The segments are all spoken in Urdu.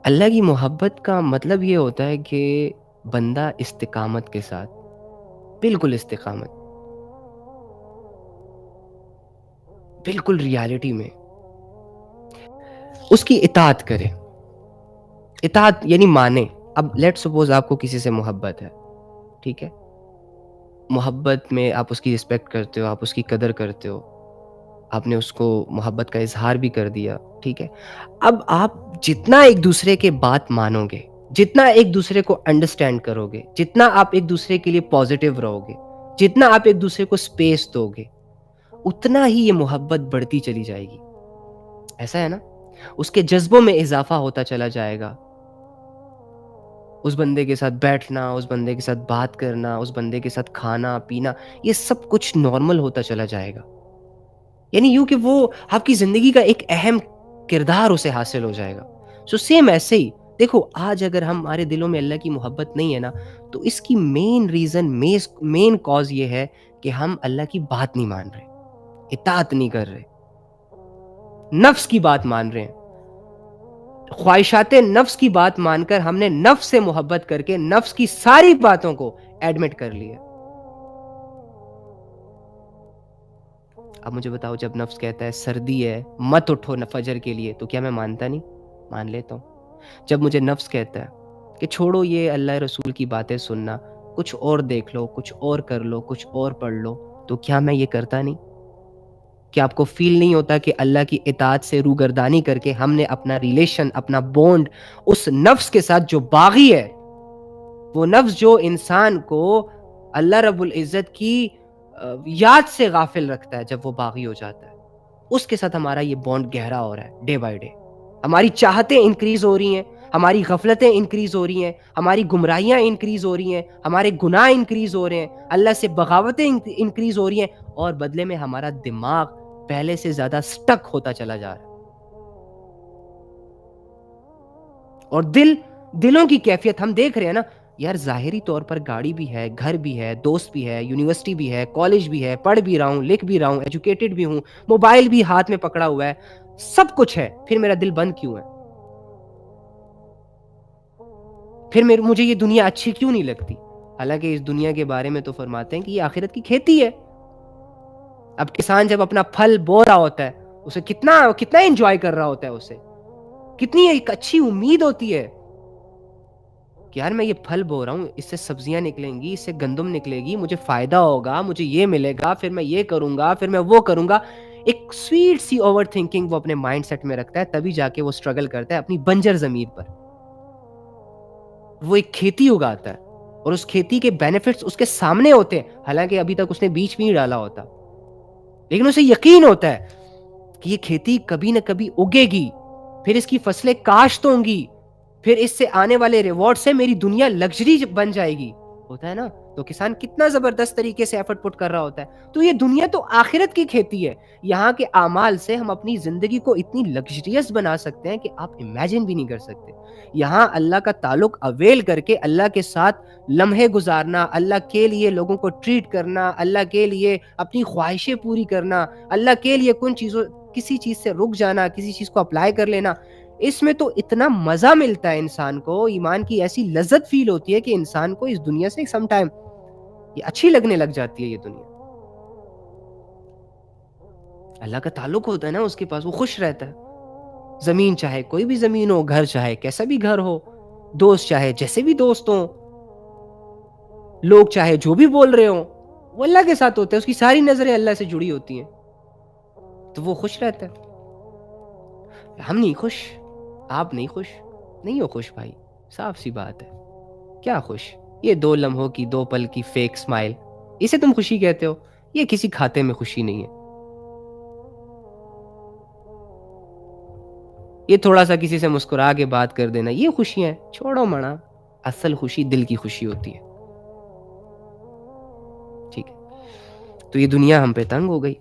اللہ کی محبت کا مطلب یہ ہوتا ہے کہ بندہ استقامت کے ساتھ، بالکل استقامت، بالکل ریالٹی میں اس کی اطاعت کرے. اطاعت یعنی مانے. اب لیٹ سپوز آپ کو کسی سے محبت ہے، ٹھیک ہے؟ محبت میں آپ اس کی رسپیکٹ کرتے ہو، آپ اس کی قدر کرتے ہو، آپ نے اس کو محبت کا اظہار بھی کر دیا، ٹھیک ہے؟ اب آپ جتنا ایک دوسرے کے بات مانو گے، جتنا ایک دوسرے کو انڈرسٹینڈ کرو گے، جتنا آپ ایک دوسرے کے لیے پازیٹیو رہو گے، جتنا آپ ایک دوسرے کو اسپیس دو گے، اتنا ہی یہ محبت بڑھتی چلی جائے گی. ایسا ہے نا؟ اس کے جذبوں میں اضافہ ہوتا چلا جائے گا. اس بندے کے ساتھ بیٹھنا، اس بندے کے ساتھ بات کرنا، اس بندے کے ساتھ کھانا پینا، یہ سب کچھ نارمل ہوتا چلا جائے گا. یعنی یوں کہ وہ آپ کی زندگی کا ایک اہم کردار اسے حاصل ہو جائے گا. سو سیم ایسے ہی دیکھو، آج اگر ہمارے دلوں میں اللہ کی محبت نہیں ہے نا، تو اس کی مین ریزن، مین کاز یہ ہے کہ ہم اللہ کی بات نہیں مان رہے، اطاعت نہیں کر رہے، نفس کی بات مان رہے ہیں. خواہشات نفس کی بات مان کر ہم نے نفس سے محبت کر کے نفس کی ساری باتوں کو ایڈمٹ کر لیا. اب مجھے بتاؤ، جب نفس کہتا ہے سردی ہے مت اٹھو فجر کے لیے، تو کیا میں مانتا نہیں؟ مان لیتا ہوں. جب مجھے نفس کہتا ہے کہ چھوڑو یہ اللہ رسول کی باتیں سننا، کچھ اور دیکھ لو، کچھ اور کر لو، کچھ اور پڑھ لو، تو کیا میں یہ کرتا نہیں؟ کیا آپ کو فیل نہیں ہوتا کہ اللہ کی اطاعت سے روگردانی کر کے ہم نے اپنا ریلیشن، اپنا بونڈ اس نفس کے ساتھ جو باغی ہے، وہ نفس جو انسان کو اللہ رب العزت کی یاد سے غافل رکھتا ہے، جب وہ باغی ہو جاتا ہے، اس کے ساتھ ہمارا یہ بونڈ گہرا ہو رہا ہے ڈے بائی ڈے. ہماری چاہتیں انکریز ہو رہی ہیں، ہماری غفلتیں انکریز ہو رہی ہیں، ہماری گمراہیاں انکریز ہو رہی ہیں، ہمارے گناہ انکریز ہو رہے ہیں، اللہ سے بغاوتیں انکریز ہو رہی ہیں، اور بدلے میں ہمارا دماغ پہلے سے زیادہ سٹک ہوتا چلا جا رہا ہے. اور دلوں کی کیفیت ہم دیکھ رہے ہیں نا یار. ظاہری طور پر گاڑی بھی ہے، گھر بھی ہے، دوست بھی ہے، یونیورسٹی بھی ہے، کالج بھی ہے، پڑھ بھی رہا ہوں، لکھ بھی رہا ہوں، ایجوکیٹڈ بھی ہوں، موبائل بھی ہاتھ میں پکڑا ہوا ہے، سب کچھ ہے، پھر میرا دل بند کیوں ہے؟ پھر مجھے یہ دنیا اچھی کیوں نہیں لگتی؟ حالانکہ اس دنیا کے بارے میں تو فرماتے ہیں کہ یہ آخرت کی کھیتی ہے. اب کسان جب اپنا پھل بو رہا ہوتا ہے، اسے کتنا انجوائے کر رہا ہوتا ہے، اسے کتنی ایک اچھی امید ہوتی ہے کہ یار میں یہ پھل بو رہا ہوں، اس سے سبزیاں نکلیں گی، اس سے گندم نکلے گی، مجھے فائدہ ہوگا، مجھے یہ ملے گا، پھر میں یہ کروں گا، پھر میں وہ کروں گا. ایک سویٹ سی اوور تھنکنگ وہ اپنے مائنڈ سیٹ میں رکھتا ہے، تبھی جا کے وہ سٹرگل کرتا ہے اپنی بنجر زمین پر. وہ ایک کھیتی اگاتا ہے اور اس کھیتی کے بینیفٹس اس کے سامنے ہوتے ہیں، حالانکہ ابھی تک اس نے بیج بھی نہیں ڈالا ہوتا، لیکن اسے یقین ہوتا ہے کہ یہ کھیتی کبھی نہ کبھی اگے گی، پھر اس کی فصلیں کاشت ہوں گی، پھر اس سے آنے والے ریوارڈ سے میری دنیا لگژری بن جائے گی. ہوتا ہے نا؟ تو کسان کتنا زبردست طریقے سے ایفرٹ پٹ کر رہا ہوتا ہے. تو یہ دنیا تو آخرت کی کھیتی ہے. یہاں کے اعمال سے ہم اپنی زندگی کو اتنی لگژریس بنا سکتے ہیں کہ آپ امیجن بھی نہیں کر سکتے. یہاں اللہ کا تعلق اویل کر کے اللہ کے ساتھ لمحے گزارنا، اللہ کے لیے لوگوں کو ٹریٹ کرنا، اللہ کے لیے اپنی خواہشیں پوری کرنا، اللہ کے لیے کسی چیز سے رک جانا، کسی چیز کو اپلائی کر لینا، اس میں تو اتنا مزہ ملتا ہے انسان کو، ایمان کی ایسی لذت فیل ہوتی ہے کہ انسان کو اس دنیا سے سم ٹائم یہ اچھی لگنے لگ جاتی ہے. یہ دنیا اللہ کا تعلق ہوتا ہے نا اس کے پاس، وہ خوش رہتا ہے. زمین چاہے کوئی بھی زمین ہو، گھر چاہے کیسا بھی گھر ہو، دوست چاہے جیسے بھی دوست ہوں، لوگ چاہے جو بھی بول رہے ہوں، وہ اللہ کے ساتھ ہوتا ہے، اس کی ساری نظریں اللہ سے جڑی ہوتی ہیں، تو وہ خوش رہتا ہے. ہم نہیں خوش، آپ نہیں خوش، نہیں ہو خوش بھائی، صاف سی بات ہے. کیا خوش؟ یہ 2 لمحوں کی 2 پل کی فیک سمائل، اسے تم خوشی کہتے ہو؟ یہ کسی کھاتے میں خوشی نہیں ہے. یہ تھوڑا سا کسی سے مسکرا کے بات کر دینا، یہ خوشیاں ہیں. چھوڑو مڑا، اصل خوشی دل کی خوشی ہوتی ہے. ٹھیک ہے؟ تو یہ دنیا ہم پہ تنگ ہو گئی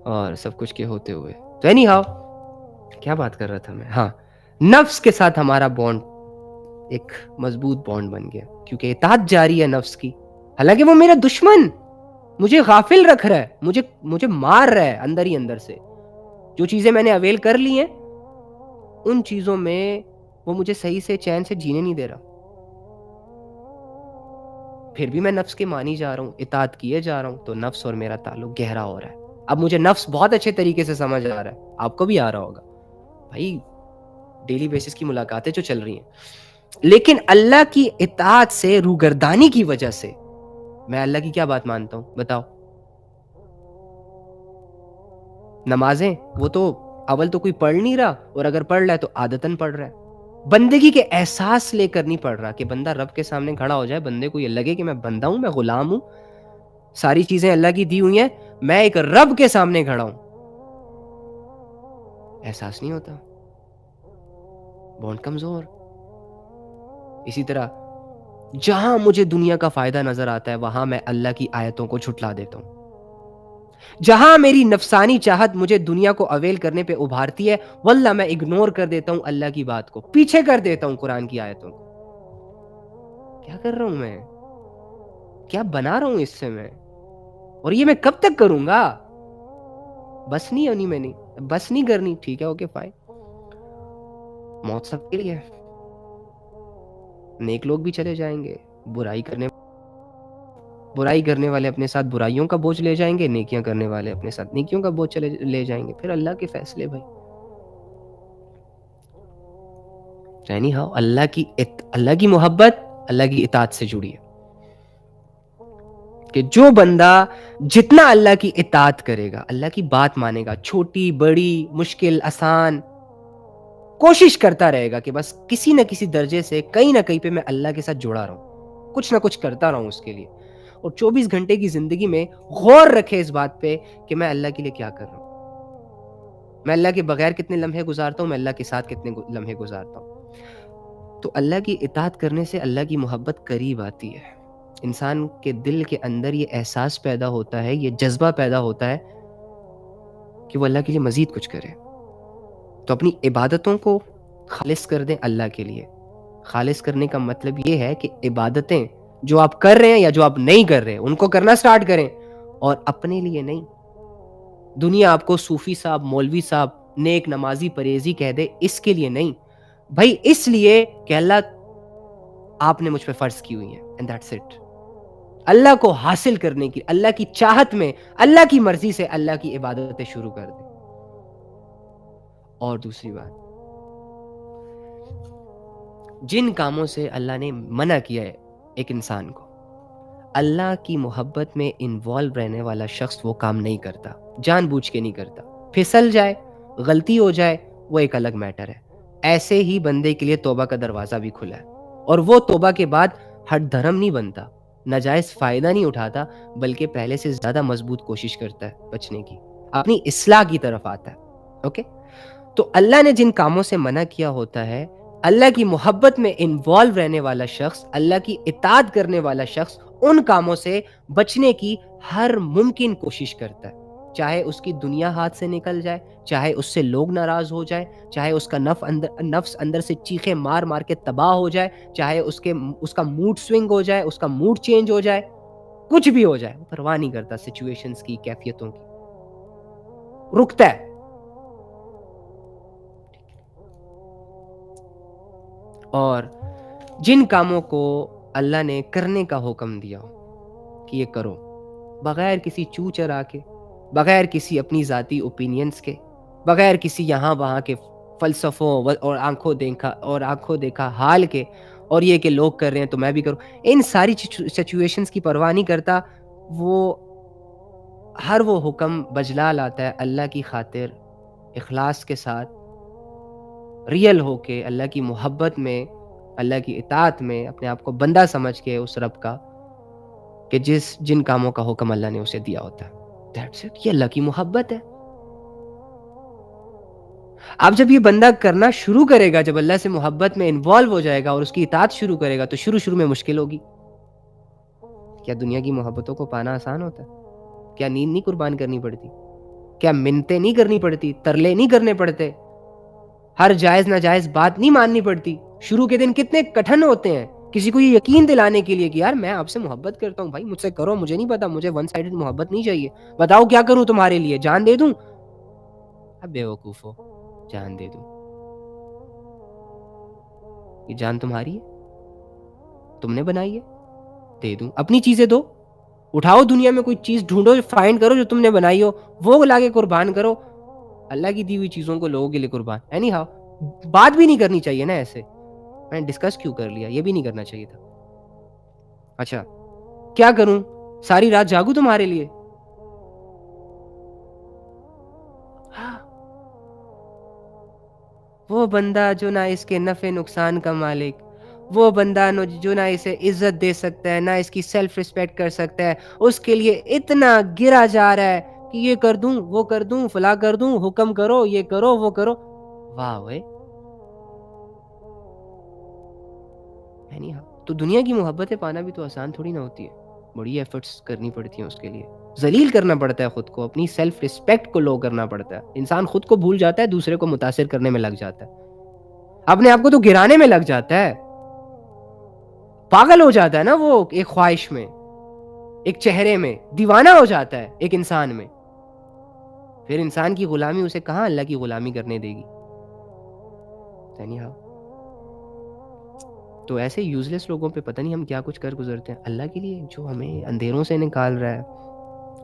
اور سب کچھ کے ہوتے ہوئے. تو اینی ہاؤ، کیا بات کر رہا تھا میں؟ ہاں، نفس کے ساتھ ہمارا بانڈ ایک مضبوط بانڈ بن گیا، کیونکہ اطاعت جاری ہے نفس کی. حالانکہ وہ میرا دشمن، مجھے غافل رکھ رہا ہے، مجھے مار رہا ہے اندر ہی اندر سے. جو چیزیں میں نے اویل کر لی ہیں ان چیزوں میں وہ مجھے صحیح سے چین سے جینے نہیں دے رہا، پھر بھی میں نفس کے مانی جا رہا ہوں، اطاعت کیے جا رہا ہوں، تو نفس اور میرا تعلق گہرا ہو رہا ہے. اب مجھے نفس بہت اچھے طریقے سے سمجھ آ رہا ہے، آپ کو بھی آ رہا ہوگا بھائی، ڈیلی بیسس کی ملاقاتیں جو چل رہی ہیں. لیکن اللہ کی اطاعت سے روگردانی کی وجہ سے میں اللہ کی کیا بات مانتا ہوں بتاؤ؟ نمازیں وہ تو اول تو کوئی پڑھ نہیں رہا، اور اگر پڑھ رہا ہے تو عادتاً پڑھ رہا ہے. بندگی کے احساس لے کر نہیں پڑھ رہا کہ بندہ رب کے سامنے کھڑا ہو جائے، بندے کو یہ لگے کہ میں بندہ ہوں، میں غلام ہوں، ساری چیزیں اللہ کی دی ہوئی ہیں، میں ایک رب کے سامنے کھڑا ہوں. احساس نہیں ہوتا، بہت کمزور. اسی طرح جہاں مجھے دنیا کا فائدہ نظر آتا ہے وہاں میں اللہ کی آیتوں کو جھٹلا دیتا ہوں. جہاں میری نفسانی چاہت مجھے دنیا کو اویل کرنے پہ ابھارتی ہے، واللہ میں اگنور کر دیتا ہوں اللہ کی بات کو، پیچھے کر دیتا ہوں قرآن کی آیتوں کو. کیا کر رہا ہوں میں؟ کیا بنا رہا ہوں اس سے میں؟ اور یہ میں کب تک کروں گا؟ بس نہیں ہونی، میں نہیں بس نہیں کرنی. ٹھیک ہے، اوکے فائن. موت سب کے لیے ہے، نیک لوگ بھی چلے جائیں گے، برائی کرنے والے اپنے ساتھ برائیوں کا بوجھ لے جائیں گے، نیکیاں کرنے والے اپنے ساتھ نیکیوں کا بوجھ لے جائیں گے. پھر اللہ کے فیصلے بھائی. یعنی ہاں اللہ کی محبت اللہ کی اطاعت سے جڑی ہے کہ جو بندہ جتنا اللہ کی اطاعت کرے گا، اللہ کی بات مانے گا، چھوٹی بڑی مشکل آسان، کوشش کرتا رہے گا کہ بس کسی نہ کسی درجے سے کہیں نہ کہیں پہ میں اللہ کے ساتھ جڑا رہا ہوں، کچھ نہ کچھ کرتا رہا ہوں اس کے لیے، اور 24 گھنٹے کی زندگی میں غور رکھے اس بات پہ کہ میں اللہ کے لیے کیا کر رہا ہوں، میں اللہ کے بغیر کتنے لمحے گزارتا ہوں، میں اللہ کے ساتھ کتنے لمحے گزارتا ہوں. تو اللہ کی اطاعت کرنے سے اللہ کی محبت قریب آتی ہے. انسان کے دل کے اندر یہ احساس پیدا ہوتا ہے، یہ جذبہ پیدا ہوتا ہے کہ وہ اللہ کے لیے مزید کچھ کرے. تو اپنی عبادتوں کو خالص کر دیں اللہ کے لیے. خالص کرنے کا مطلب یہ ہے کہ عبادتیں جو آپ کر رہے ہیں یا جو آپ نہیں کر رہے ہیں ان کو کرنا سٹارٹ کریں، اور اپنے لیے نہیں. دنیا آپ کو صوفی صاحب، مولوی صاحب، نیک نمازی پرہیزی کہہ دے، اس کے لیے نہیں بھائی، اس لیے کہ اللہ آپ نے مجھ پہ فرض کی ہوئی ہے، and that's it. اللہ کو حاصل کرنے کی، اللہ کی چاہت میں، اللہ کی مرضی سے اللہ کی عبادتیں شروع کر دیں. اور دوسری بات، جن کاموں سے اللہ نے منع کیا ہے ایک انسان کو، اللہ کی محبت میں انوالو رہنے والا شخص وہ کام نہیں کرتا، جان بوجھ کے نہیں کرتا. پھسل جائے، غلطی ہو جائے، وہ ایک الگ میٹر ہے. ایسے ہی بندے کے لیے توبہ کا دروازہ بھی کھلا ہے، اور وہ توبہ کے بعد ہٹ دھرم نہیں بنتا، ناجائز فائدہ نہیں اٹھاتا، بلکہ پہلے سے زیادہ مضبوط کوشش کرتا ہے بچنے کی، اپنی اصلاح کی طرف آتا ہے. اوکے، تو اللہ نے جن کاموں سے منع کیا ہوتا ہے، اللہ کی محبت میں انوالو رہنے والا شخص، اللہ کی اطاعت کرنے والا شخص ان کاموں سے بچنے کی ہر ممکن کوشش کرتا ہے، چاہے اس کی دنیا ہاتھ سے نکل جائے، چاہے اس سے لوگ ناراض ہو جائے، چاہے اس کا نفس اندر سے چیخیں مار مار کے تباہ ہو جائے، چاہے اس کا موڈ سوئنگ ہو جائے، اس کا موڈ چینج ہو جائے، کچھ بھی ہو جائے، وہ پرواہ نہیں کرتا سچویشنز کی، کیفیتوں کی، رکتا ہے. اور جن کاموں کو اللہ نے کرنے کا حکم دیا کہ یہ کرو، بغیر کسی چو چرا کے، بغیر کسی اپنی ذاتی اوپینینز کے، بغیر کسی یہاں وہاں کے فلسفوں اور آنکھوں دیکھا حال کے، اور یہ کہ لوگ کر رہے ہیں تو میں بھی کروں، ان ساری سچویشنز کی پرواہ نہیں کرتا. وہ ہر وہ حکم بجلا لاتا ہے اللہ کی خاطر، اخلاص کے ساتھ، ریئل ہو کے، اللہ کی محبت میں، اللہ کی اطاعت میں، اپنے آپ کو بندہ سمجھ کے اس رب کا کہ جن کاموں کا حکم اللہ نے اسے دیا ہوتا ہے. That's it. یہ اللہ کی محبت ہے. اب جب یہ بندہ کرنا شروع کرے گا، جب اللہ سے محبت میں انوالو ہو جائے گا اور اس کی اطاعت شروع کرے گا، تو شروع میں مشکل ہوگی. کیا دنیا کی محبتوں کو پانا آسان ہوتا ہے؟ کیا نیند نہیں قربان کرنی پڑتی؟ کیا منتیں نہیں کرنی پڑتی؟ ترلے نہیں کرنے پڑتے؟ ہر جائز ناجائز بات نہیں ماننی پڑتی؟ شروع کے دن کتنے کٹھن ہوتے ہیں کسی کو یہ یقین دلانے کے لیے کہ یار میں آپ سے محبت کرتا ہوں، بھائی مجھ سے کرو، مجھے نہیں پتا، مجھے ون سائیڈڈ محبت نہیں چاہیے، بتاؤ کیا کروں تمہارے لیے، جان دے دوں؟ اب بے وقوف ہو، جان دے دوں. یہ جان تمہاری ہے، تم نے بنائی ہے، دے دوں. اپنی چیزیں دو، اٹھاؤ دنیا میں کوئی چیز ڈھونڈو، فائنڈ کرو جو تم نے بنائی ہو، وہ لا کے قربان کرو. اللہ کی دی ہوئی چیزوں کو لوگوں کے لیے قربان. اینی ہاؤ بات بھی نہیں کرنی چاہیے نا ایسے. میں نے ڈسکس کیوں کر لیا، یہ بھی نہیں کرنا چاہیے تھا. اچھا کیا کروں، ساری رات جاگوں تمہارے لیے؟ وہ بندہ جو نہ اس کے نفع نقصان کا مالک، وہ بندہ جو نہ اسے عزت دے سکتا ہے، نہ اس کی سیلف ریسپیکٹ کر سکتا ہے، اس کے لیے اتنا گرا جا رہا ہے کہ یہ کر دوں وہ کر دوں فلاں کر دوں، حکم کرو یہ کرو وہ کرو. واہ وے. تو دنیا کی محبتیں پانا بھی تو آسان تھوڑی نہ ہوتی ہے، بڑی ایفرٹس کرنی پڑتی ہیں اس کے لیے. ذلیل کرنا پڑتا ہے خود کو، اپنی سیلف ریسپیکٹ کو لو کرنا پڑتا ہے. انسان خود کو بھول جاتا ہے، دوسرے کو متاثر کرنے میں لگ جاتا ہے، اپنے آپ کو تو گرانے میں لگ جاتا ہے. پاگل ہو جاتا ہے نا وہ، ایک خواہش میں، ایک چہرے میں دیوانہ ہو جاتا ہے ایک انسان میں. پھر انسان کی غلامی اسے کہاں اللہ کی غلامی کرنے دے گی. تو ایسے یوز لیس لوگوں پہ پتہ نہیں ہم کیا کچھ کر گزرتے ہیں اللہ کے لیے، جو ہمیں اندھیروں سے نکال رہا ہے،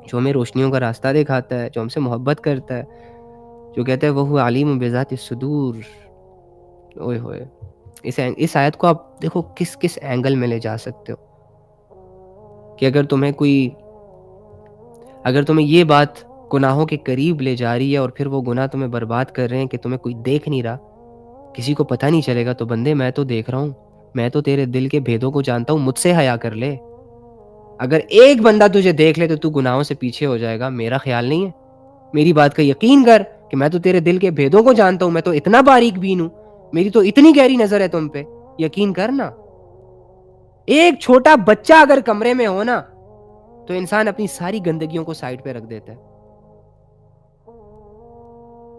جو ہمیں روشنیوں کا راستہ دکھاتا ہے، جو ہم سے محبت کرتا ہے، جو کہتا ہے وہ علیم بذات الصدور. اوئے ہوئے. اس آیت کو آپ دیکھو کس کس اینگل میں لے جا سکتے ہو کہ اگر تمہیں یہ بات گناہوں کے قریب لے جا رہی ہے اور پھر وہ گناہ تمہیں برباد کر رہے ہیں کہ تمہیں کوئی دیکھ نہیں رہا، کسی کو پتہ نہیں چلے گا، تو بندے میں تو دیکھ رہا ہوں، میں تو تیرے دل کے بھیدوں کو جانتا ہوں، مجھ سے حیا کر لے. اگر ایک بندہ تجھے دیکھ لے تو گناہوں سے پیچھے ہو جائے گا، میرا خیال نہیں ہے. میری بات کا یقین کر کہ میں تو تیرے دل کے بھیدوں کو جانتا ہوں، میں تو اتنا باریک بین ہوں، میری تو اتنی گہری نظر ہے تم پہ. یقین کرنا. ایک چھوٹا بچہ اگر کمرے میں ہو نا تو انسان اپنی ساری گندگیوں کو سائڈ پہ رکھ دیتا ہے،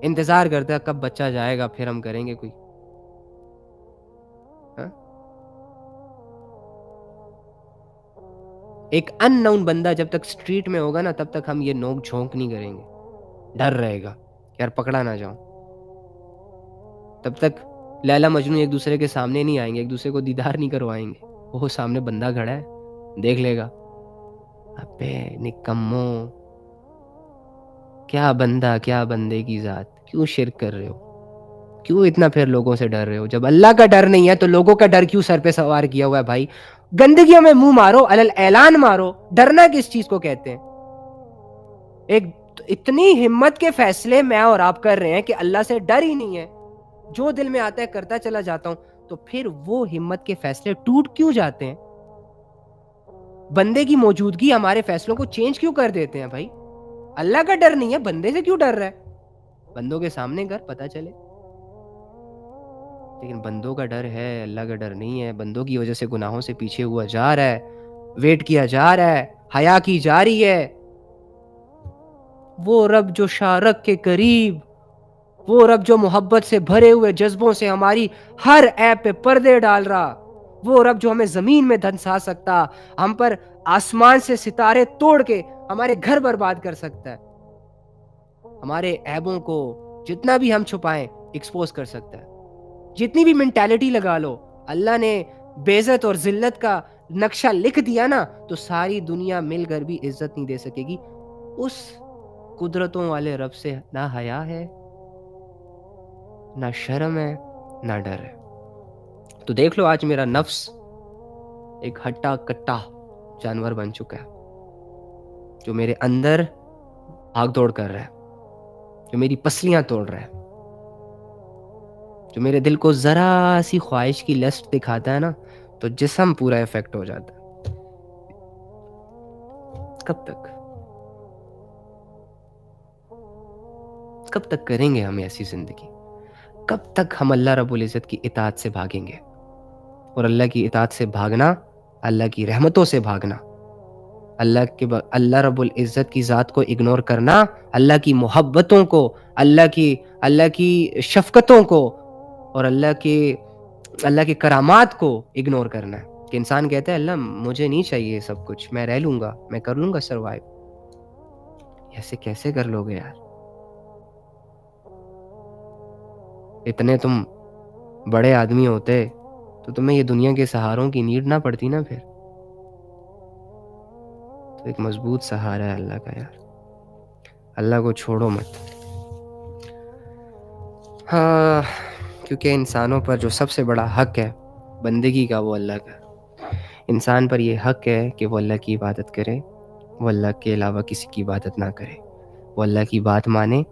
انتظار کرتا ہے کب بچہ جائے گا پھر ہم کریں گے کوئی. ایک ان نون بندہ جب تک سٹریٹ میں ہوگا نا تب تک ہم یہ نوک جھونک نہیں کریں گے، ڈر رہے گا یار پکڑا نہ جاؤں. تب تک لیلا مجنوں ایک دوسرے کے سامنے نہیں آئیں گے، ایک دوسرے کو دیدار نہیں کروائیں گے. وہ سامنے بندہ کھڑا ہے دیکھ لے گا، ابے نکمو، کیا بندہ کیا بندے کی ذات، کیوں شرک کر رہے ہو، کیوں اتنا پھر لوگوں سے ڈر رہے ہو؟ جب اللہ کا ڈر نہیں ہے تو لوگوں کا ڈر کیوں سر پہ سوار کیا ہوا ہے بھائی؟ گندگیوں میں منہ مارو، علل اعلان مارو. ڈرنا کس چیز کو کہتے ہیں؟ ایک اتنی ہمت کے فیصلے میں اور آپ کر رہے ہیں کہ اللہ سے ڈر ہی نہیں ہے، جو دل میں آتا ہے کرتا چلا جاتا ہوں. تو پھر وہ ہمت کے فیصلے ٹوٹ کیوں جاتے ہیں؟ بندے کی موجودگی ہمارے فیصلوں کو چینج کیوں کر دیتے ہیں بھائی؟ اللہ کا ڈر نہیں ہے، بندے سے کیوں ڈر رہا ہے؟ بندوں کے سامنے کر پتا چلے. لیکن بندوں کا ڈر ہے، اللہ کا ڈر نہیں ہے. بندوں کی وجہ سے گناہوں سے پیچھے ہوا جا رہا ہے، ویٹ کیا جا رہا ہے، حیا کی جا رہی ہے. وہ رب جو شارک کے قریب، وہ رب جو محبت سے بھرے ہوئے جذبوں سے ہماری ہر ایپ پہ پردے ڈال رہا، وہ رب جو ہمیں زمین میں دھنسا سکتا، ہم پر آسمان سے ستارے توڑ کے ہمارے گھر برباد کر سکتا ہے، ہمارے عیبوں کو جتنا بھی ہم چھپائیں ایکسپوز کر سکتا ہے. جتنی بھی مینٹیلٹی لگا لو، اللہ نے بے عزت اور ذلت کا نقشہ لکھ دیا نا تو ساری دنیا مل کر بھی عزت نہیں دے سکے گی. اس قدرتوں والے رب سے نہ حیا ہے، نہ شرم ہے، نہ ڈر ہے. تو دیکھ لو آج میرا نفس ایک ہٹا کٹا جانور بن چکا ہے، جو میرے اندر بھاگ دوڑ کر رہا ہے، جو میری پسلیاں توڑ رہا ہے، جو میرے دل کو ذرا سی خواہش کی لسٹ دکھاتا ہے نا تو جسم پورا افیکٹ ہو جاتا ہے. کب تک کریں گے ہم ایسی زندگی؟ کب تک ہم اللہ رب العزت کی اطاعت سے بھاگیں گے؟ اور اللہ کی اطاعت سے بھاگنا، اللہ کی رحمتوں سے بھاگنا، اللہ رب العزت کی ذات کو اگنور کرنا، اللہ کی محبتوں کو، اللہ کی شفقتوں کو اور اللہ کے کرامات کو اگنور کرنا ہے. کہ انسان کہتا ہے اللہ مجھے نہیں چاہیے سب کچھ، میں رہ لوں گا، میں کر لوں گا سروائیو. ایسے کیسے کر لو گے یار؟ اتنے تم بڑے آدمی ہوتے تو تمہیں یہ دنیا کے سہاروں کی نیڈ نہ پڑتی نا پھر. تو ایک مضبوط سہارا ہے اللہ کا یار. اللہ کو چھوڑو مت. ہاں، کیونکہ انسانوں پر جو سب سے بڑا حق ہے بندگی کا وہ اللہ کا. انسان پر یہ حق ہے کہ وہ اللہ کی عبادت کرے، وہ اللہ کے علاوہ کسی کی عبادت نہ کرے، وہ اللہ کی بات مانے،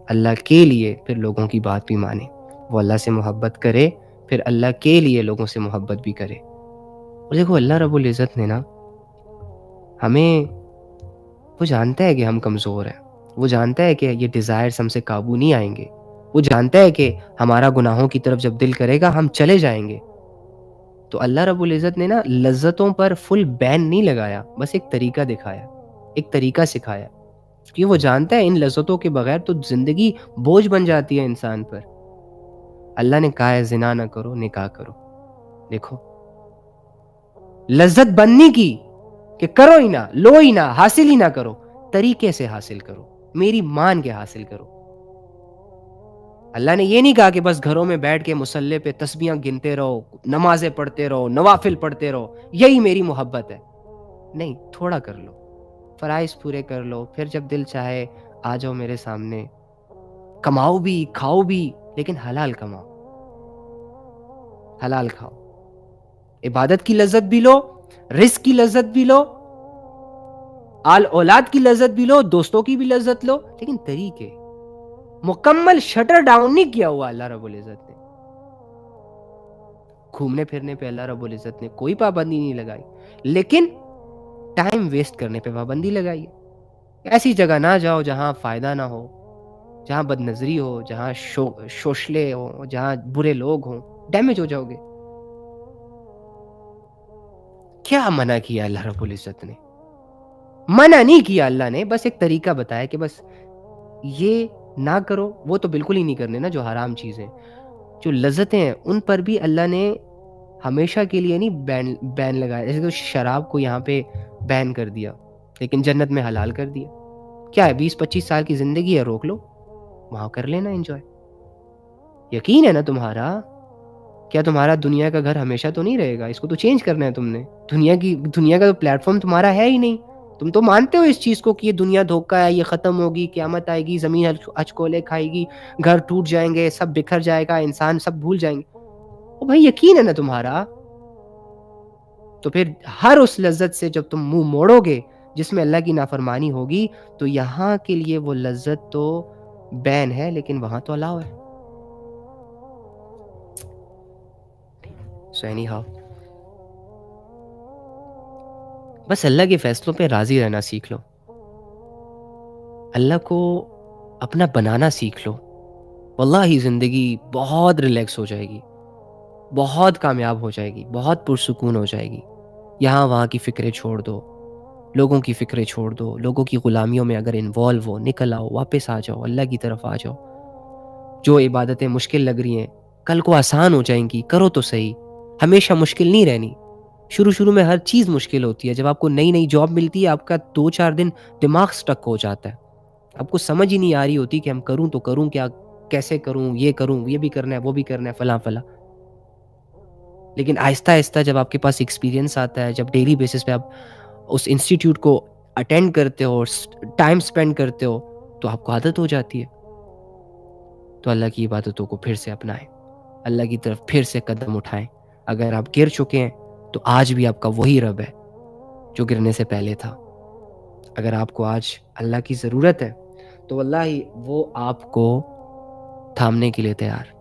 اللہ کے لیے پھر لوگوں کی بات بھی مانے، وہ اللہ سے محبت کرے پھر اللہ کے لیے لوگوں سے محبت بھی کرے. اور دیکھو اللہ رب العزت نے نا ہمیں، وہ جانتا ہے کہ ہم کمزور ہیں، وہ جانتا ہے کہ یہ ڈیزائرز ہم سے قابو نہیں آئیں گے، وہ جانتا ہے کہ ہمارا گناہوں کی طرف جب دل کرے گا ہم چلے جائیں گے. تو اللہ رب العزت نے نا لذتوں پر فل بین نہیں لگایا، بس ایک طریقہ دکھایا، ایک طریقہ سکھایا، کیونکہ وہ جانتا ہے ان لذتوں کے بغیر تو زندگی بوجھ بن جاتی ہے انسان پر. اللہ نے کہا ہے زنا نہ کرو، نکاح کرو. دیکھو لذت بننے کی کہ کرو ہی نہ، لو ہی نہ، حاصل ہی نہ کرو، طریقے سے حاصل کرو، میری مان کے حاصل کرو. اللہ نے یہ نہیں کہا کہ بس گھروں میں بیٹھ کے مصلی پہ تسبیحاں گنتے رہو، نمازیں پڑھتے رہو، نوافل پڑھتے رہو، یہی میری محبت ہے. نہیں، تھوڑا کر لو، فرائض پورے کر لو، پھر جب دل چاہے آ جاؤ میرے سامنے، کماؤ بھی کھاؤ بھی، لیکن حلال کماؤ، حلال کھاؤ. عبادت کی لذت بھی لو، رزق کی لذت بھی لو، آل اولاد کی لذت بھی لو، دوستوں کی بھی لذت لو، لیکن طریقے مکمل شٹر ڈاؤن نہیں کیا ہوا اللہ رب العزت نے. گھومنے پھرنے پہ اللہ رب العزت نے کوئی پابندی نہیں لگائی، لیکن ٹائم ویسٹ کرنے پہ پابندی لگائی. ایسی جگہ نہ جاؤ جہاں فائدہ نہ ہو، جہاں بد نظری ہو، جہاں شوشلے ہوں، جہاں برے لوگ ہوں، ڈیمیج ہو جاؤ گے. کیا منع کیا اللہ رب العزت نے؟ منع نہیں کیا اللہ نے، بس ایک طریقہ بتایا کہ بس یہ نہ کرو. وہ تو بالکل ہی نہیں کرنے نا جو حرام چیزیں، جو لذتیں ہیں ان پر بھی اللہ نے ہمیشہ کے لیے نہیں بین لگایا. جیسے کہ شراب کو یہاں پہ بین کر دیا لیکن جنت میں حلال کر دیا. کیا ہے 20-25 سال کی زندگی ہے، روک لو، وہاں کر لینا انجوائے. یقین ہے نا تمہارا؟ کیا تمہارا دنیا کا گھر ہمیشہ تو نہیں رہے گا؟ اس کو تو چینج کرنا ہے تم نے. دنیا کا پلیٹ فارم تمہارا ہے ہی نہیں. تم تو مانتے ہو اس چیز کو کہ یہ دنیا دھوکہ ہے، یہ ختم ہوگی، قیامت آئے گی، زمین اچکولے کھائے گی، گھر ٹوٹ جائیں گے، سب بکھر جائے گا، انسان سب بھول جائیں گے. او بھائی یقین ہے نا تمہارا؟ تو پھر ہر اس لذت سے جب تم منہ موڑو گے جس میں اللہ کی نافرمانی ہوگی، تو یہاں کے لیے وہ لذت تو بین ہے لیکن وہاں تو الاؤ ہے. سو اینی ہاؤ، بس اللہ کے فیصلوں پہ راضی رہنا سیکھ لو، اللہ کو اپنا بنانا سیکھ لو. واللہ زندگی بہت ریلیکس ہو جائے گی، بہت کامیاب ہو جائے گی، بہت پرسکون ہو جائے گی. یہاں وہاں کی فکریں چھوڑ دو، لوگوں کی فکریں چھوڑ دو، لوگوں کی غلامیوں میں اگر انوالو ہو، نکل آؤ، واپس آ جاؤ، اللہ کی طرف آ جاؤ. جو عبادتیں مشکل لگ رہی ہیں کل کو آسان ہو جائیں گی، کرو تو صحیح. ہمیشہ مشکل نہیں رہنی. شروع میں ہر چیز مشکل ہوتی ہے. جب آپ کو نئی نئی جاب ملتی ہے آپ کا 2-4 دن دماغ سٹک ہو جاتا ہے، آپ کو سمجھ ہی نہیں آ رہی ہوتی کہ ہم کروں تو کروں کیا، کیسے کروں، یہ کروں، یہ بھی کرنا ہے، وہ بھی کرنا ہے، فلاں فلاں. لیکن آہستہ آہستہ جب آپ کے پاس ایکسپیرینس آتا ہے، جب ڈیلی بیسس پہ آپ اس انسٹیٹیوٹ کو اٹینڈ کرتے ہو، ٹائم سپینڈ کرتے ہو، تو آپ کو عادت ہو جاتی ہے. تو اللہ کی عبادتوں کو پھر سے اپنائیں، اللہ کی طرف پھر سے قدم اٹھائیں. اگر آپ گر چکے ہیں تو آج بھی آپ کا وہی رب ہے جو گرنے سے پہلے تھا. اگر آپ کو آج اللہ کی ضرورت ہے تو واللہ وہ آپ کو تھامنے کے لیے تیار،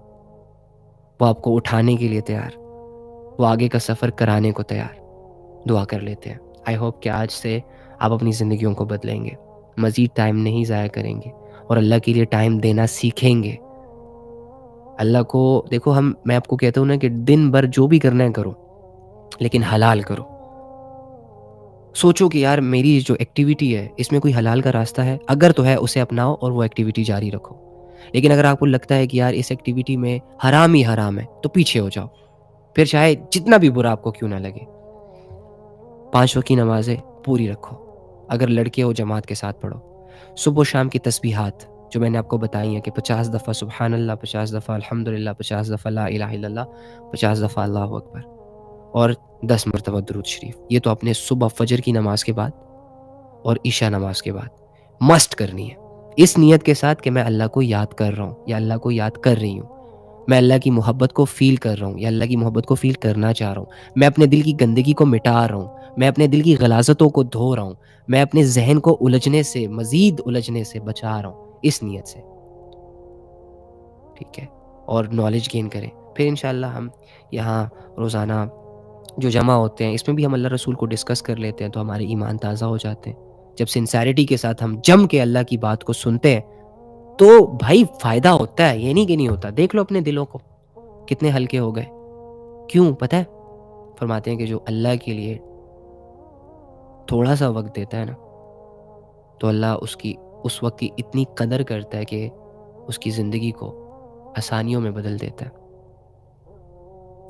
وہ آپ کو اٹھانے کے لیے تیار، وہ آگے کا سفر کرانے کو تیار. دعا کر لیتے ہیں. آئی ہوپ کہ آج سے آپ اپنی زندگیوں کو بدلیں گے، مزید ٹائم نہیں ضائع کریں گے اور اللہ کے لیے ٹائم دینا سیکھیں گے. اللہ کو دیکھو، میں آپ کو کہتا ہوں نا کہ دن بھر جو بھی کرنا ہے کرو لیکن حلال کرو. سوچو کہ یار میری جو ایکٹیویٹی ہے اس میں کوئی حلال کا راستہ ہے، اگر تو ہے اسے اپناؤ اور وہ ایکٹیویٹی جاری رکھو. لیکن اگر آپ کو لگتا ہے کہ یار اس ایکٹیویٹی میں حرام ہی حرام ہے تو پیچھے ہو جاؤ، پھر چاہے جتنا بھی برا آپ کو کیوں نہ لگے. 5 وقت کی نمازیں پوری رکھو، اگر لڑکے ہو جماعت کے ساتھ پڑھو، صبح و شام کی تسبیحات جو میں نے آپ کو بتائی ہیں کہ 50 دفعہ سبحان اللہ، 50 دفعہ الحمدللہ، 50 دفعہ لا الہ الا اللہ، 50 دفعہ اللہ اکبر، اور 10 مرتبہ درود شریف. یہ تو اپنے صبح فجر کی نماز کے بعد اور عشاء نماز کے بعد مسٹ کرنی ہے، اس نیت کے ساتھ کہ میں اللہ کو یاد کر رہا ہوں یا اللہ کو یاد کر رہی ہوں، میں اللہ کی محبت کو فیل کر رہا ہوں یا اللہ کی محبت کو فیل کرنا چاہ رہا ہوں، میں اپنے دل کی گندگی کو مٹا رہا ہوں، میں اپنے دل کی غلاظتوں کو دھو رہا ہوں، میں اپنے ذہن کو الجھنے سے، مزید الجھنے سے بچا رہا ہوں، اس نیت سے. ٹھیک ہے، اور نالج گین کریں. پھر انشاءاللہ ہم یہاں روزانہ جو جمع ہوتے ہیں اس میں بھی ہم اللہ رسول کو ڈسکس کر لیتے ہیں، تو ہمارے ایمان تازہ ہو جاتے ہیں. جب سنسیریٹی کے ساتھ ہم جم کے اللہ کی بات کو سنتے ہیں تو بھائی فائدہ ہوتا ہے، یہ نہیں کہ نہیں ہوتا. دیکھ لو اپنے دلوں کو کتنے ہلکے ہو گئے. کیوں پتہ ہے؟ فرماتے ہیں کہ جو اللہ کے لیے تھوڑا سا وقت دیتا ہے نا، تو اللہ اس وقت کی اتنی قدر کرتا ہے کہ اس کی زندگی کو آسانیوں میں بدل دیتا ہے.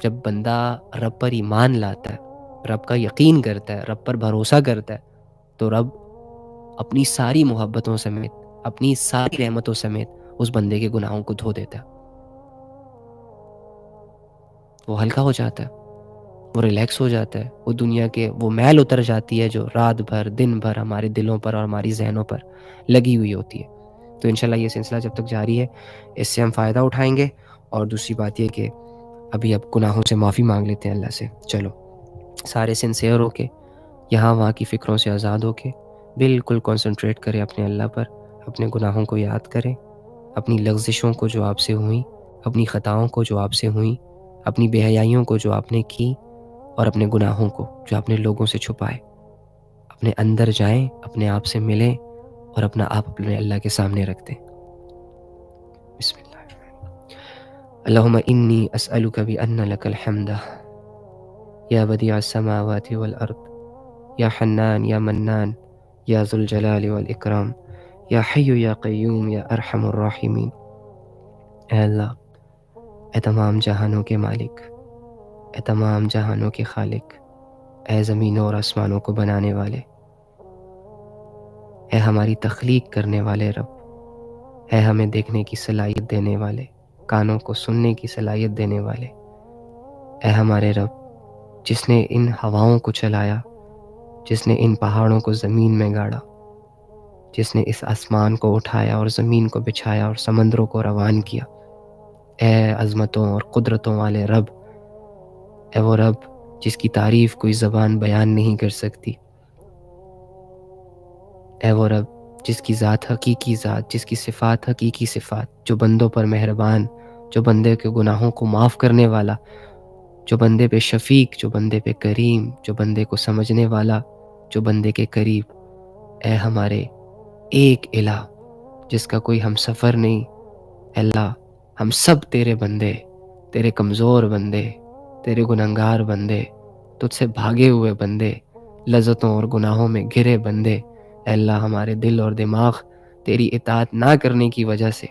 جب بندہ رب پر ایمان لاتا ہے، رب کا یقین کرتا ہے، رب پر بھروسہ کرتا ہے، تو رب اپنی ساری محبتوں سمیت، اپنی ساری رحمتوں سمیت اس بندے کے گناہوں کو دھو دیتا ہے. وہ ہلکا ہو جاتا ہے، وہ ریلیکس ہو جاتا ہے، وہ دنیا کے وہ میل اتر جاتی ہے جو رات بھر دن بھر ہمارے دلوں پر اور ہماری ذہنوں پر لگی ہوئی ہوتی ہے. تو انشاءاللہ یہ سلسلہ جب تک جاری ہے اس سے ہم فائدہ اٹھائیں گے. اور دوسری بات یہ کہ ابھی اب گناہوں سے معافی مانگ لیتے ہیں اللہ سے. چلو سارے سنسیئر ہو کے، یہاں وہاں کی فکروں سے آزاد ہو کے بالکل کنسنٹریٹ کریں اپنے اللہ پر، اپنے گناہوں کو یاد کریں، اپنی لغزشوں کو جو آپ سے ہوئیں، اپنی خطاؤں کو جو آپ سے ہوئیں، اپنی بے حیائیوں کو جو آپ نے کی، اور اپنے گناہوں کو جو آپ نے لوگوں سے چھپائے. اپنے اندر جائیں، اپنے آپ سے ملیں اور اپنا آپ اپنے اللہ کے سامنے رکھ دیں. بسم اللہ الرحمن الرحیم. اللہم انی اسألک بأن لک الحمد یا بدیع السماوات والارض یا حنان یا منان یا ذو الجلال والاکرام یا حی یا قیوم یا ارحم الراحمین. اے اللہ، اے تمام جہانوں کے مالک، اے تمام جہانوں کے خالق، اے زمینوں اور آسمانوں کو بنانے والے، اے ہماری تخلیق کرنے والے رب، اے ہمیں دیکھنے کی صلاحیت دینے والے، کانوں کو سننے کی صلاحیت دینے والے، اے ہمارے رب جس نے ان ہواؤں کو چلایا، جس نے ان پہاڑوں کو زمین میں گاڑا، جس نے اس آسمان کو اٹھایا اور زمین کو بچھایا اور سمندروں کو روان کیا. اے عظمتوں اور قدرتوں والے رب، اے وہ رب جس کی تعریف کوئی زبان بیان نہیں کر سکتی. اے وہ رب جس کی ذات حقیقی ذات، جس کی صفات حقیقی صفات، جو بندوں پر مہربان، جو بندے کے گناہوں کو معاف کرنے والا، جو بندے پہ شفیق، جو بندے پہ کریم، جو بندے کو سمجھنے والا، جو بندے کے قریب. اے ہمارے ایک الہ جس کا کوئی ہم سفر نہیں. اے اللہ، ہم سب تیرے بندے، تیرے کمزور بندے، تیرے گنہگار بندے، تجھ سے بھاگے ہوئے بندے، لذتوں اور گناہوں میں گھرے بندے. اے اللہ، ہمارے دل اور دماغ تیری اطاعت نہ کرنے کی وجہ سے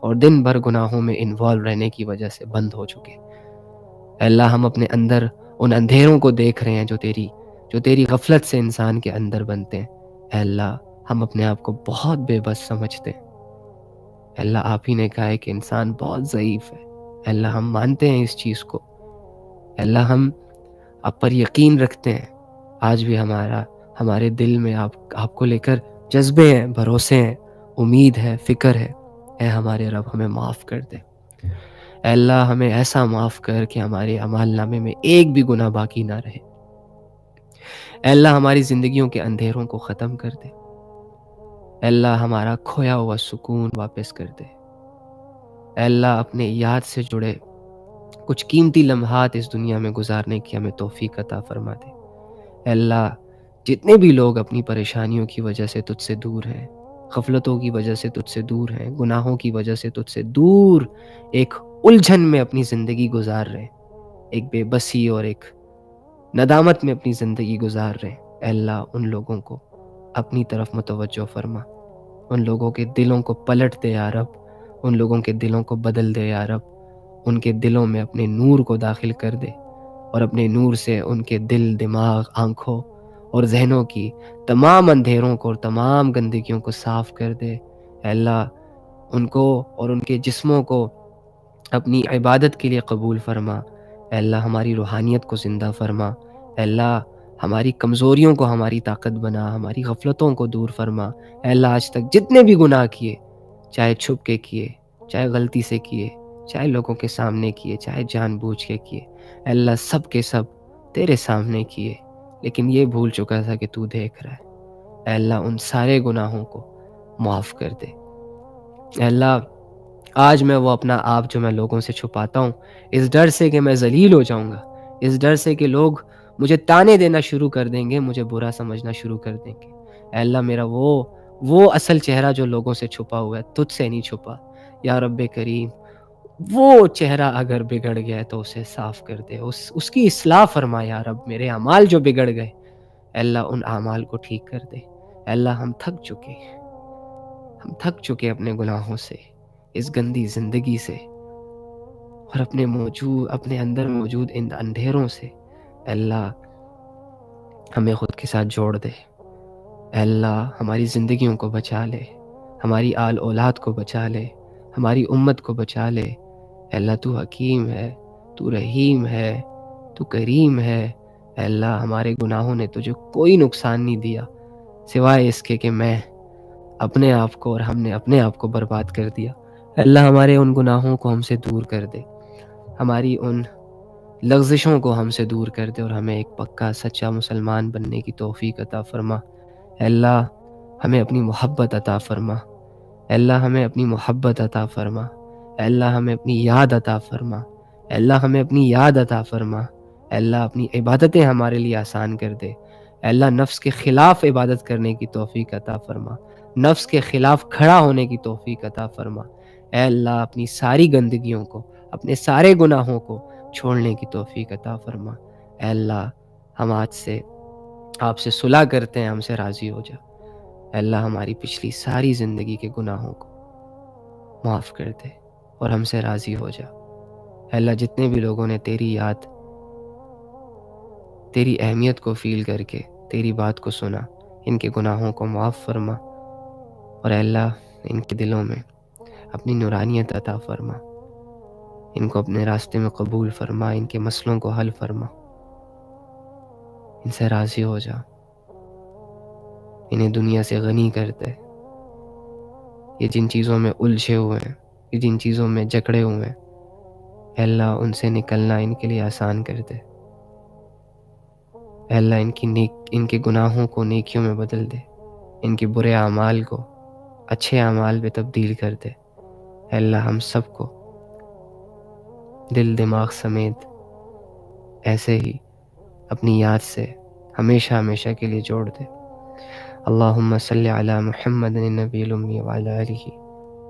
اور دن بھر گناہوں میں انوالو رہنے کی وجہ سے بند ہو چکے. اے اللہ، ہم اپنے اندر ان اندھیروں کو دیکھ رہے ہیں جو تیری غفلت سے انسان کے اندر بنتے ہیں. اے اللہ، ہم اپنے آپ کو بہت بے بس سمجھتے ہیں. اے اللہ، آپ ہی نے کہا ہے کہ انسان بہت ضعیف ہے. اے اللہ، ہم مانتے ہیں اس چیز کو. اے اللہ، ہم آپ پر یقین رکھتے ہیں. آج بھی ہمارے دل میں آپ کو لے کر جذبے ہیں، بھروسے ہیں، امید ہے، فکر ہے. اے ہمارے رب، ہمیں معاف کر دے. اے اللہ، ہمیں ایسا معاف کر کہ ہمارے اعمال نامے میں ایک بھی گناہ باقی نہ رہے. اے اللہ، ہماری زندگیوں کے اندھیروں کو ختم کر دے. اے اللہ، ہمارا کھویا ہوا سکون واپس کر دے. اے اللہ، اپنے یاد سے جڑے کچھ قیمتی لمحات اس دنیا میں گزارنے کی ہمیں توفیق عطا فرما دے. اے اللہ، جتنے بھی لوگ اپنی پریشانیوں کی وجہ سے تجھ سے دور ہیں، غفلتوں کی وجہ سے تجھ سے دور ہیں، گناہوں کی وجہ سے تجھ سے دور ایک الجھن میں اپنی زندگی گزار رہے ہیں، ایک بے بسی اور ایک ندامت میں اپنی زندگی گزار رہے ہیں. اے اللہ، ان لوگوں کو اپنی طرف متوجہ فرما. ان لوگوں کے دلوں کو پلٹ دے یا رب، ان لوگوں کے دلوں کو بدل دے یا رب. ان کے دلوں میں اپنے نور کو داخل کر دے اور اپنے نور سے ان کے دل، دماغ، آنکھوں اور ذہنوں کی تمام اندھیروں کو اور تمام گندگیوں کو صاف کر دے. اے اللہ، ان کو اور ان کے جسموں کو اپنی عبادت کے لیے قبول فرما۔ اے اللہ ہماری روحانیت کو زندہ فرما۔ اے اللہ ہماری کمزوریوں کو ہماری طاقت بنا، ہماری غفلتوں کو دور فرما۔ اے اللہ آج تک جتنے بھی گناہ کیے، چاہے چھپ کے کیے، چاہے غلطی سے کیے، چاہے لوگوں کے سامنے کیے، چاہے جان بوجھ کے کیے، اے اللہ سب کے سب تیرے سامنے کیے، لیکن یہ بھول چکا تھا کہ تو دیکھ رہا ہے۔ اے اللہ ان سارے گناہوں کو معاف کر دے۔ اے اللہ آج میں وہ اپنا آپ جو میں لوگوں سے چھپاتا ہوں، اس ڈر سے کہ میں ذلیل ہو جاؤں گا، اس ڈر سے کہ لوگ مجھے تانے دینا شروع کر دیں گے، مجھے برا سمجھنا شروع کر دیں گے، اے اللہ میرا وہ اصل چہرہ جو لوگوں سے چھپا ہوا ہے تجھ سے نہیں چھپا۔ یا رب کریم وہ چہرہ اگر بگڑ گیا ہے تو اسے صاف کر دے، اس کی اصلاح فرما یا رب۔ میرے اعمال جو بگڑ گئے اے اللہ ان اعمال کو ٹھیک کر دے۔ اے اللہ ہم تھک چکے اپنے گناہوں سے، اس گندی زندگی سے، اور اپنے اندر موجود ان اندھیروں سے۔ اے اللہ ہمیں خود کے ساتھ جوڑ دے۔ اے اللہ ہماری زندگیوں کو بچا لے، ہماری آل اولاد کو بچا لے، ہماری امت کو بچا لے۔ اے اللہ تو حکیم ہے، تو رحیم ہے، تو کریم ہے۔ اے اللہ ہمارے گناہوں نے تجھے کوئی نقصان نہیں دیا سوائے اس کے کہ میں اپنے آپ کو اور ہم نے اپنے آپ کو برباد کر دیا۔ اے اللہ ہمارے ان گناہوں کو ہم سے دور کر دے، ہماری ان لغزشوں کو ہم سے دور کر دے، اور ہمیں ایک پکا سچا مسلمان بننے کی توفیق عطا فرما۔ اے اللہ ہمیں اپنی محبت عطا فرما۔ اے اللہ ہمیں اپنی محبت عطا فرما۔ اے اللہ ہمیں اپنی یاد عطا فرما۔ اے اللہ ہمیں اپنی یاد عطا فرما۔ اے اللہ اپنی عبادتیں ہمارے لیے آسان کر دے۔ اے اللہ نفس کے خلاف عبادت کرنے کی توفیق عطا فرما، نفس کے خلاف کھڑا ہونے کی توفیق عطا فرما۔ اے اللہ اپنی ساری گندگیوں کو، اپنے سارے گناہوں کو چھوڑنے کی توفیق عطا فرما۔ اے اللہ ہم آج سے آپ سے صلح کرتے ہیں، ہم سے راضی ہو جا۔ اے اللہ ہماری پچھلی ساری زندگی کے گناہوں کو معاف کر دے اور ہم سے راضی ہو جا۔ اے اللہ جتنے بھی لوگوں نے تیری یاد، تیری اہمیت کو فیل کر کے تیری بات کو سنا، ان کے گناہوں کو معاف فرما، اور اے اللہ ان کے دلوں میں اپنی نورانیت عطا فرما، ان کو اپنے راستے میں قبول فرما، ان کے مسئلوں کو حل فرما، ان سے راضی ہو جا، انہیں دنیا سے غنی کر دے۔ یہ جن چیزوں میں الجھے ہوئے ہیں، یہ جن چیزوں میں جکڑے ہوئے ہیں، اے اللہ ان سے نکلنا ان کے لیے آسان کر دے۔ اے اللہ ان کے گناہوں کو نیکیوں میں بدل دے، ان کے برے اعمال کو اچھے اعمال میں تبدیل کر دے۔ اے اللہ ہم سب کو دل دماغ سمیت ایسے ہی اپنی یاد سے ہمیشہ ہمیشہ کے لیے جوڑ دے۔ اللہم صلی علی محمد النبی الامی وعلی آلہ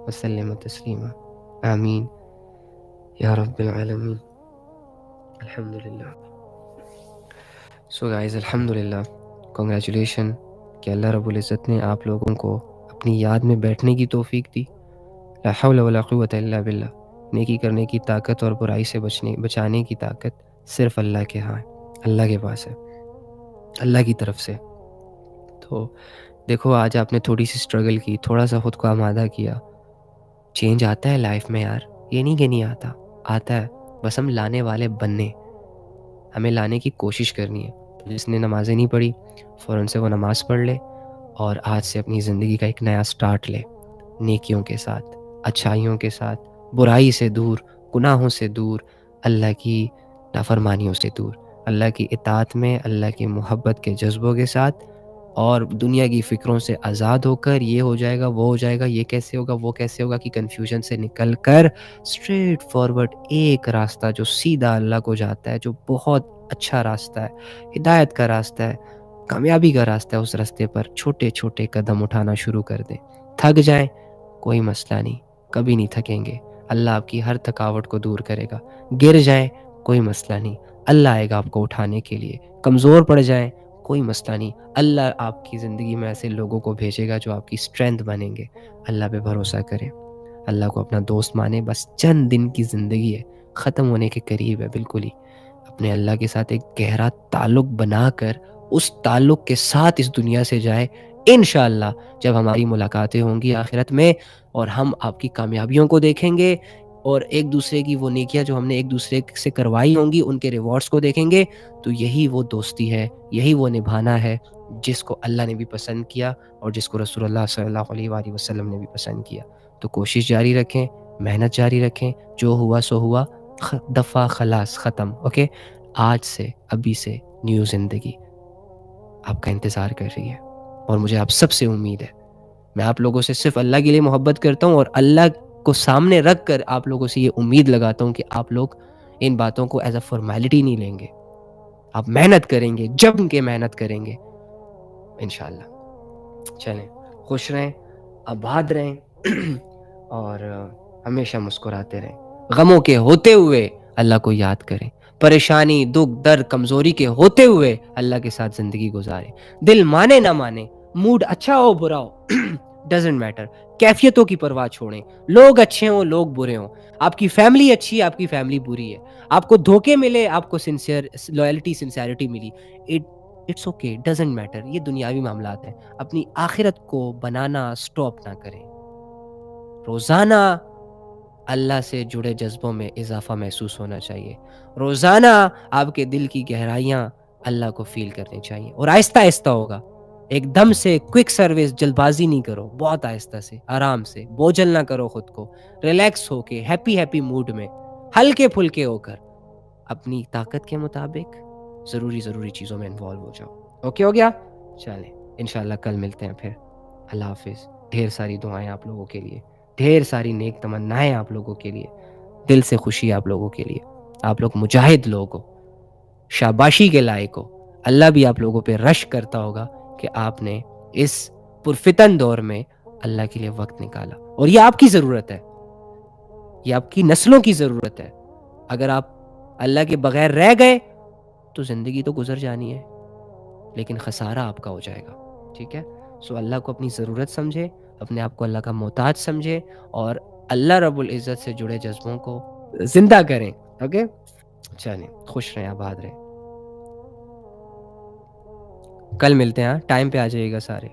وسلم تسلیما، آمین یا رب العالمین۔ الحمدللہ۔ سو گائز الحمدللہ، کنگریچولیشن کہ اللہ رب العزت نے آپ لوگوں کو اپنی یاد میں بیٹھنے کی توفیق دی۔ لا حول ولا قوت الا باللہ۔ نیکی کرنے کی طاقت اور برائی سے بچانے کی طاقت صرف اللہ کے ہاں ہے، اللہ کے پاس ہے، اللہ کی طرف سے۔ تو دیکھو آج آپ نے تھوڑی سی سٹرگل کی، تھوڑا سا خود کو آمادہ کیا، چینج آتا ہے لائف میں یار، یہ نہیں کہ نہیں آتا، آتا ہے، بس ہم لانے والے بننے، ہمیں لانے کی کوشش کرنی ہے۔ جس نے نمازیں نہیں پڑھی فوراً سے وہ نماز پڑھ لے، اور آج سے اپنی زندگی کا ایک نیا سٹارٹ لے، نیکیوں کے ساتھ، اچھائیوں کے ساتھ، برائی سے دور، گناہوں سے دور، اللہ کی نافرمانیوں سے دور، اللہ کی اطاعت میں، اللہ کی محبت کے جذبوں کے ساتھ، اور دنیا کی فکروں سے آزاد ہو کر یہ ہو جائے گا وہ ہو جائے گا، یہ کیسے ہوگا وہ کیسے ہوگا کی کنفیوژن سے نکل کر اسٹریٹ فارورڈ ایک راستہ جو سیدھا اللہ کو جاتا ہے، جو بہت اچھا راستہ ہے، ہدایت کا راستہ ہے، کامیابی کا راستہ ہے، اس راستے پر چھوٹے چھوٹے قدم اٹھانا شروع کر دیں۔ تھک جائیں کوئی مسئلہ نہیں، کبھی نہیں تھکیں گے، اللہ آپ کی ہر تھکاوٹ کو دور کرے گا۔ گر جائیں کوئی مسئلہ نہیں، اللہ آئے گا آپ کو اٹھانے کے لیے۔ کمزور پڑ جائیں کوئی مسئلہ نہیں، اللہ آپ کی زندگی میں ایسے لوگوں کو بھیجے گا جو آپ کی اسٹرینتھ بنیں گے۔ اللہ پہ بھروسہ کریں، اللہ کو اپنا دوست مانیں، بس چند دن کی زندگی ہے، ختم ہونے کے قریب ہے بالکل ہی۔ اپنے اللہ کے ساتھ ایک گہرا تعلق بنا کر اس تعلق کے ساتھ اس دنیا سے جائے، انشاءاللہ جب ہماری ملاقاتیں ہوں گی آخرت میں اور ہم آپ کی کامیابیوں کو دیکھیں گے اور ایک دوسرے کی وہ نیکیاں جو ہم نے ایک دوسرے سے کروائی ہوں گی ان کے ریوارڈز کو دیکھیں گے، تو یہی وہ دوستی ہے، یہی وہ نبھانا ہے جس کو اللہ نے بھی پسند کیا اور جس کو رسول اللہ صلی اللہ علیہ وآلہ وسلم نے بھی پسند کیا۔ تو کوشش جاری رکھیں، محنت جاری رکھیں، جو ہوا سو ہوا، دفعہ خلاص ختم، اوکے؟ آج سے، ابھی سے نیو زندگی آپ کا انتظار کر رہی ہے اور مجھے آپ سب سے امید ہے۔ میں آپ لوگوں سے صرف اللہ کے لیے محبت کرتا ہوں اور اللہ کو سامنے رکھ کر آپ لوگوں سے یہ امید لگاتا ہوں کہ آپ لوگ ان باتوں کو ایز اے فارمیلٹی نہیں لیں گے، آپ محنت کریں گے، جم کے محنت کریں گے انشاءاللہ۔ چلیں، خوش رہیں، آباد رہیں اور ہمیشہ مسکراتے رہیں، غموں کے ہوتے ہوئے اللہ کو یاد کریں، پریشانی، دکھ، درد، کمزوری کے ہوتے ہوئے اللہ کے ساتھ زندگی گزاریں، دل مانے نہ مانے، موڈ اچھا ہو برا ہو ڈزنٹ میٹر، کیفیتوں کی پرواہ چھوڑیں، لوگ اچھے ہوں لوگ برے ہوں، آپ کی فیملی اچھی ہے آپ کی فیملی بری ہے، آپ کو دھوکے ملے آپ کو لویلٹی سنسیئرٹی ملی، اٹس اوکے، ڈزنٹ میٹر، یہ دنیاوی معاملات ہیں، اپنی آخرت کو بنانا سٹاپ نہ کریں، روزانہ اللہ سے جڑے جذبوں میں اضافہ محسوس ہونا چاہیے، روزانہ آپ کے دل کی گہرائیاں اللہ کو فیل کرنی چاہیے اور آہستہ آہستہ ہوگا، ایک دم سے کوئک سروس جلد بازی نہیں کرو، بہت آہستہ سے آرام سے، بوجھل نہ کرو خود کو، ریلیکس ہو کے ہیپی ہیپی موڈ میں ہلکے پھلکے ہو کر اپنی طاقت کے مطابق ضروری چیزوں میں انوالو ہو جاؤ۔ اوکے ہو گیا؟ چلیں انشاءاللہ کل ملتے ہیں پھر، اللہ حافظ، ڈھیر ساری دعائیں آپ لوگوں کے لیے، ڈھیر ساری نیک تمنائیں آپ لوگوں کے لیے، دل سے خوشی آپ لوگوں کے لیے، آپ لوگ مجاہد لوگ ہو، شاباشی کے لائق ہو، اللہ بھی آپ لوگوں پہ رشک کرتا ہوگا کہ آپ نے اس پرفتن دور میں اللہ کے لیے وقت نکالا، اور یہ آپ کی ضرورت ہے، یہ آپ کی نسلوں کی ضرورت ہے۔ اگر آپ اللہ کے بغیر رہ گئے تو زندگی تو گزر جانی ہے لیکن خسارہ آپ کا ہو جائے گا، ٹھیک ہے؟ سو اللہ کو اپنی ضرورت سمجھے، اپنے آپ کو اللہ کا محتاج سمجھے اور اللہ رب العزت سے جڑے جذبوں کو زندہ کریں، اوکے؟ چلیں، خوش رہیں، آباد رہیں، کل ملتے ہیں، ٹائم پہ آ جائیے گا سارے۔